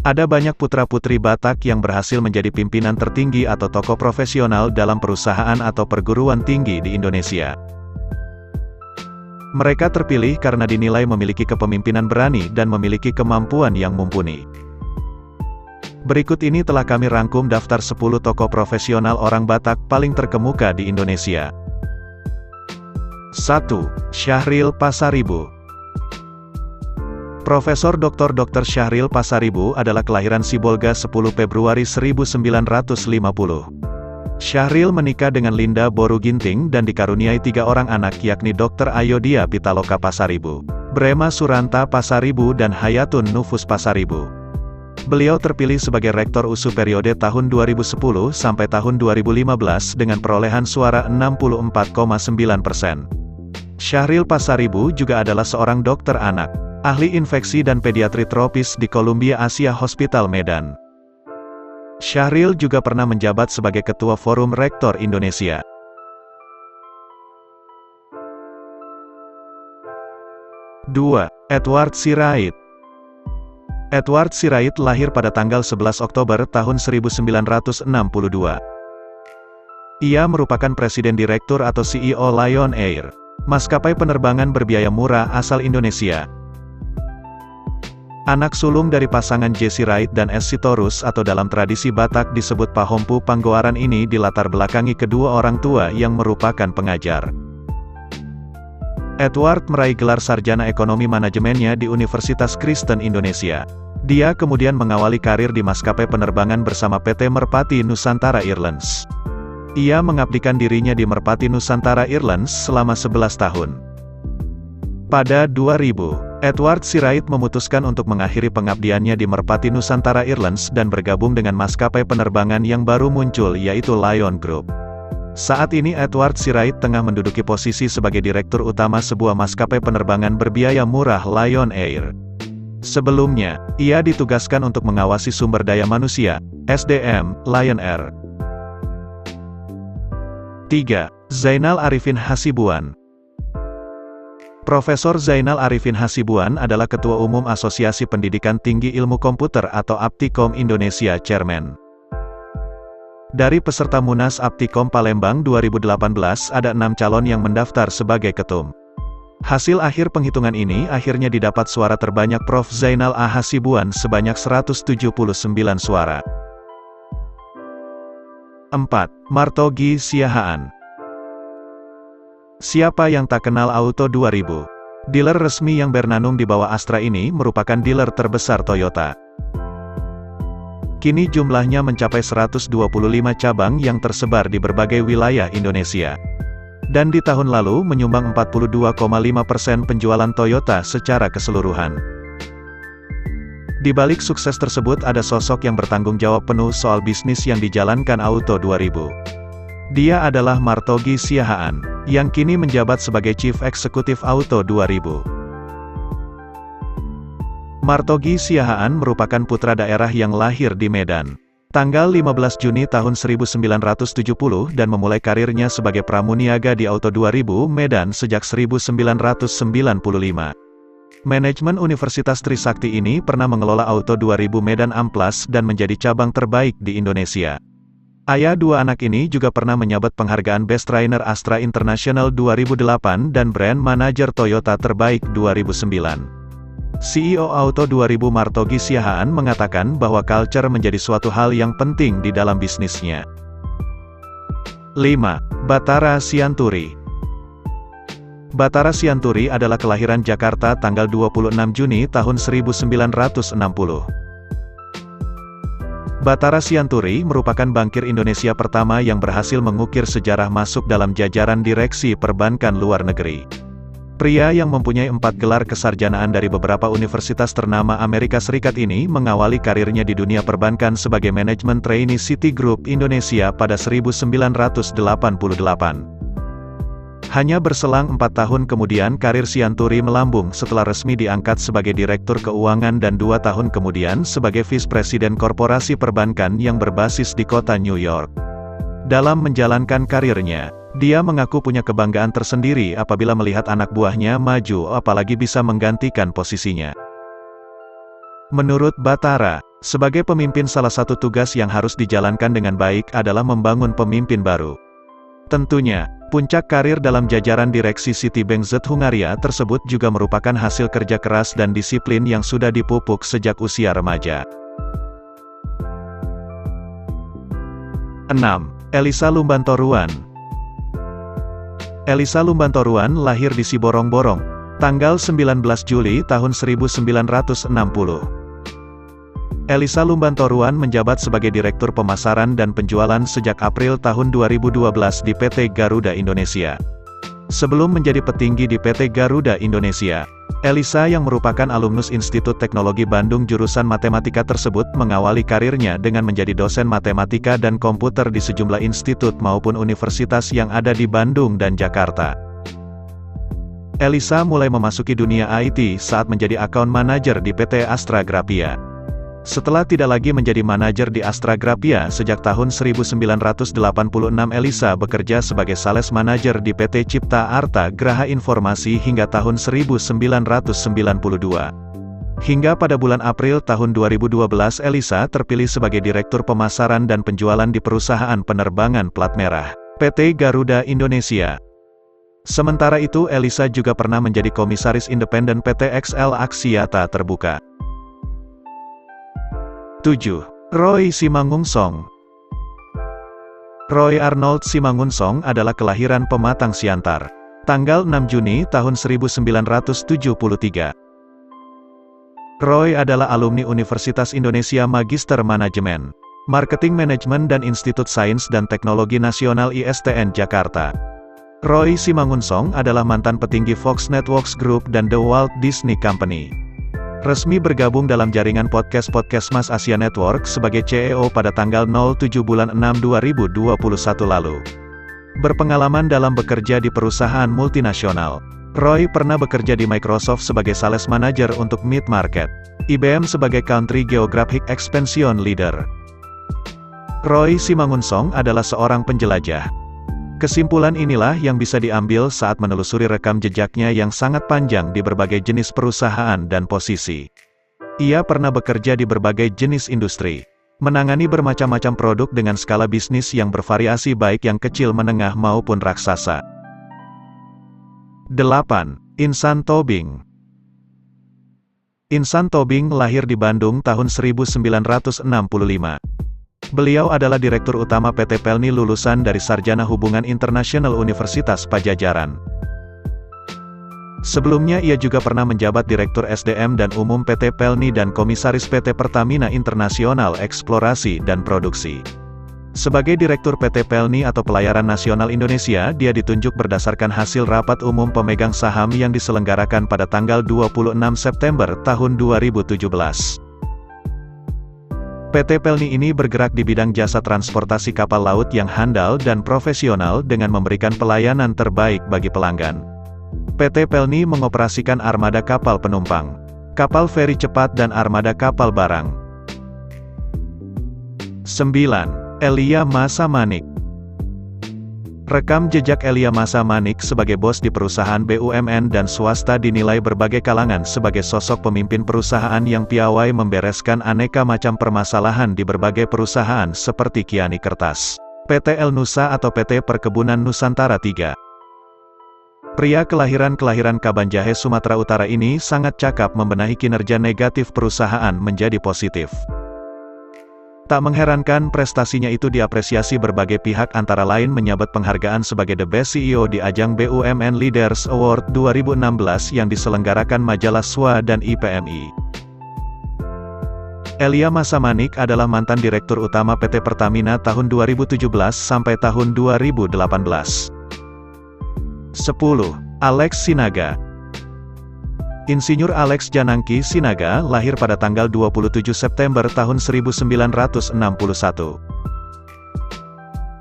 Ada banyak putra-putri Batak yang berhasil menjadi pimpinan tertinggi atau tokoh profesional dalam perusahaan atau perguruan tinggi di Indonesia. Mereka terpilih karena dinilai memiliki kepemimpinan berani dan memiliki kemampuan yang mumpuni. Berikut ini telah kami rangkum daftar 10 tokoh profesional orang Batak paling terkemuka di Indonesia. 1. Syahril Passaribu. Profesor Dr. Syahril Passaribu adalah kelahiran Sibolga 10 Februari 1950. Syahril menikah dengan Linda Boru Ginting dan dikaruniai 3 orang anak yakni Dr. Ayodia Pitaloka Passaribu, Brema Suranta Passaribu dan Hayatun Nufus Passaribu. Beliau terpilih sebagai Rektor USU periode tahun 2010 sampai tahun 2015 dengan perolehan suara 64,9%. Syahril Passaribu juga adalah seorang dokter anak, ahli infeksi dan pediatri tropis di Columbia Asia Hospital Medan. Syahril juga pernah menjabat sebagai Ketua Forum Rektor Indonesia. 2. Edward Sirait. Edward Sirait lahir pada tanggal 11 Oktober tahun 1962. Ia merupakan Presiden Direktur atau CEO Lion Air, maskapai penerbangan berbiaya murah asal Indonesia. Anak sulung dari pasangan J. Sirait dan S. Sitorus atau dalam tradisi Batak disebut Pahompu Panggoaran ini dilatar belakangi kedua orang tua yang merupakan pengajar. Edward meraih gelar sarjana ekonomi manajemennya di Universitas Kristen Indonesia. Dia kemudian mengawali karir di maskapai penerbangan bersama PT Merpati Nusantara Airlines. Ia mengabdikan dirinya di Merpati Nusantara Airlines selama 11 tahun. Pada 2000, Edward Sirait memutuskan untuk mengakhiri pengabdiannya di Merpati Nusantara Airlines dan bergabung dengan maskapai penerbangan yang baru muncul yaitu Lion Group. Saat ini Edward Sirait tengah menduduki posisi sebagai Direktur Utama sebuah maskapai penerbangan berbiaya murah Lion Air. Sebelumnya, ia ditugaskan untuk mengawasi sumber daya manusia, SDM, Lion Air. 3. Zainal Arifin Hasibuan. Profesor Zainal Arifin Hasibuan adalah Ketua Umum Asosiasi Pendidikan Tinggi Ilmu Komputer atau Aptikom Indonesia Chairman. Dari peserta Munas Aptikom Palembang 2018 ada 6 calon yang mendaftar sebagai ketum. Hasil akhir penghitungan ini akhirnya didapat suara terbanyak Prof. Zainal A. Hasibuan sebanyak 179 suara. 4. Martogi Siahaan. Siapa yang tak kenal Auto 2000? Dealer resmi yang bernanung di bawah Astra ini merupakan dealer terbesar Toyota. Kini jumlahnya mencapai 125 cabang yang tersebar di berbagai wilayah Indonesia. Dan di tahun lalu menyumbang 42,5% penjualan Toyota secara keseluruhan. Di balik sukses tersebut ada sosok yang bertanggung jawab penuh soal bisnis yang dijalankan Auto 2000. Dia adalah Martogi Siahaan, yang kini menjabat sebagai Chief Executive Auto 2000. Martogi Siahaan merupakan putra daerah yang lahir di Medan, tanggal 15 Juni tahun 1970 dan memulai karirnya sebagai pramuniaga di Auto 2000 Medan sejak 1995. Manajemen Universitas Trisakti ini pernah mengelola Auto 2000 Medan Amplas dan menjadi cabang terbaik di Indonesia. Ayah dua anak ini juga pernah menyabet penghargaan Best Trainer Astra International 2008 dan Brand Manager Toyota Terbaik 2009. CEO Auto 2000 Martogi Siahaan mengatakan bahwa culture menjadi suatu hal yang penting di dalam bisnisnya. 5. Batara Sianturi. Batara Sianturi adalah kelahiran Jakarta tanggal 26 Juni tahun 1960. Batara Sianturi merupakan bankir Indonesia pertama yang berhasil mengukir sejarah masuk dalam jajaran direksi perbankan luar negeri. Pria yang mempunyai 4 gelar kesarjanaan dari beberapa universitas ternama Amerika Serikat ini mengawali karirnya di dunia perbankan sebagai manajemen trainee Citigroup Indonesia pada 1988. Hanya berselang 4 tahun kemudian karir Sianturi melambung setelah resmi diangkat sebagai Direktur Keuangan dan 2 tahun kemudian sebagai Vice Presiden Korporasi Perbankan yang berbasis di kota New York. Dalam menjalankan karirnya, dia mengaku punya kebanggaan tersendiri apabila melihat anak buahnya maju apalagi bisa menggantikan posisinya. Menurut Batara, Sebagai pemimpin, salah satu tugas yang harus dijalankan dengan baik adalah membangun pemimpin baru. Tentunya, puncak karir dalam jajaran direksi Citibank Z Hungaria tersebut juga merupakan hasil kerja keras dan disiplin yang sudah dipupuk sejak usia remaja. 6. Elisa Lumbantoruan. Elisa Lumbantoruan lahir di Siborong-Borong, tanggal 19 Juli tahun 1960. Elisa Lumbantoruan menjabat sebagai Direktur Pemasaran dan Penjualan sejak April tahun 2012 di PT Garuda Indonesia. Sebelum menjadi petinggi di PT Garuda Indonesia, Elisa yang merupakan alumnus Institut Teknologi Bandung jurusan Matematika tersebut mengawali karirnya dengan menjadi dosen matematika dan komputer di sejumlah institut maupun universitas yang ada di Bandung dan Jakarta. Elisa mulai memasuki dunia IT saat menjadi account manager di PT Astra Grafia. Setelah tidak lagi menjadi manajer di Astra Grafia sejak tahun 1986, Elisa bekerja sebagai sales manager di PT Cipta Arta Graha Informasi hingga tahun 1992. Hingga pada bulan April tahun 2012 Elisa terpilih sebagai Direktur Pemasaran dan Penjualan di perusahaan penerbangan plat merah, PT Garuda Indonesia. Sementara itu Elisa juga pernah menjadi Komisaris Independen PT XL Aksiata Terbuka. 7. Roy Simangunsong. Roy Arnold Simangunsong adalah kelahiran Pematang Siantar, tanggal 6 Juni tahun 1973. Roy adalah alumni Universitas Indonesia Magister Manajemen, Marketing Manajemen dan Institut Sains dan Teknologi Nasional ISTN Jakarta. Roy Simangunsong adalah mantan petinggi Fox Networks Group dan The Walt Disney Company. Resmi bergabung dalam jaringan podcast Mas Asia Network sebagai CEO pada tanggal 07 bulan 6 2021 lalu. Berpengalaman dalam bekerja di perusahaan multinasional, Roy pernah bekerja di Microsoft sebagai sales manager untuk mid market, IBM sebagai country geographic expansion leader. Roy Simangunsong adalah seorang penjelajah. Kesimpulan inilah yang bisa diambil saat menelusuri rekam jejaknya yang sangat panjang di berbagai jenis perusahaan dan posisi. Ia pernah bekerja di berbagai jenis industri, menangani bermacam-macam produk dengan skala bisnis yang bervariasi baik yang kecil, menengah maupun raksasa. 8. Insan Tobing. Insan Tobing lahir di Bandung tahun 1965. Beliau adalah Direktur Utama PT Pelni lulusan dari Sarjana Hubungan Internasional Universitas Pajajaran. Sebelumnya ia juga pernah menjabat Direktur SDM dan Umum PT Pelni dan Komisaris PT Pertamina Internasional Eksplorasi dan Produksi. Sebagai Direktur PT Pelni atau Pelayaran Nasional Indonesia, dia ditunjuk berdasarkan hasil rapat umum pemegang saham yang diselenggarakan pada tanggal 26 September tahun 2017. PT Pelni ini bergerak di bidang jasa transportasi kapal laut yang handal dan profesional dengan memberikan pelayanan terbaik bagi pelanggan. PT Pelni mengoperasikan armada kapal penumpang, kapal feri cepat dan armada kapal barang. 9. Elia Massa Manik. Rekam jejak Elia Massa Manik sebagai bos di perusahaan BUMN dan swasta dinilai berbagai kalangan sebagai sosok pemimpin perusahaan yang piawai membereskan aneka macam permasalahan di berbagai perusahaan seperti Kiani Kertas, PT El Nusa atau PT Perkebunan Nusantara 3. Pria kelahiran Kabanjahe, Sumatera Utara ini sangat cakap membenahi kinerja negatif perusahaan menjadi positif. Tak mengherankan prestasinya itu diapresiasi berbagai pihak, antara lain menyabet penghargaan sebagai The Best CEO di ajang BUMN Leaders Award 2016 yang diselenggarakan majalah SWA dan IPMI. Elia Massa Manik adalah mantan Direktur Utama PT Pertamina tahun 2017 sampai tahun 2018. 10. Alex Sinaga. Insinyur Alex Janangki Sinaga lahir pada tanggal 27 September tahun 1961.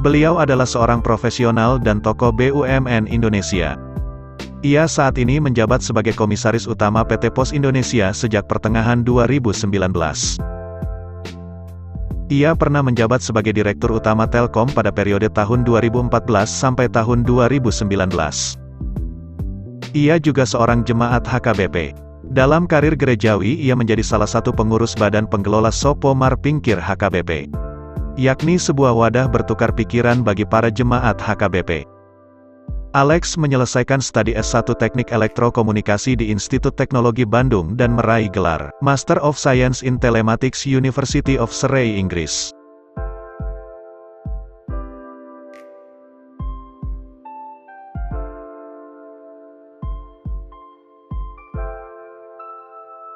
Beliau adalah seorang profesional dan tokoh BUMN Indonesia. Ia saat ini menjabat sebagai Komisaris Utama PT Pos Indonesia sejak pertengahan 2019. Ia pernah menjabat sebagai Direktur Utama Telkom pada periode tahun 2014 sampai tahun 2019. Ia juga seorang jemaat HKBP. Dalam karir gerejawi ia menjadi salah satu pengurus badan pengelola Sopo Mar Pingkir HKBP, yakni sebuah wadah bertukar pikiran bagi para jemaat HKBP. Alex menyelesaikan studi S1 Teknik Elektrokomunikasi di Institut Teknologi Bandung dan meraih gelar Master of Science in Telematics University of Surrey, Inggris.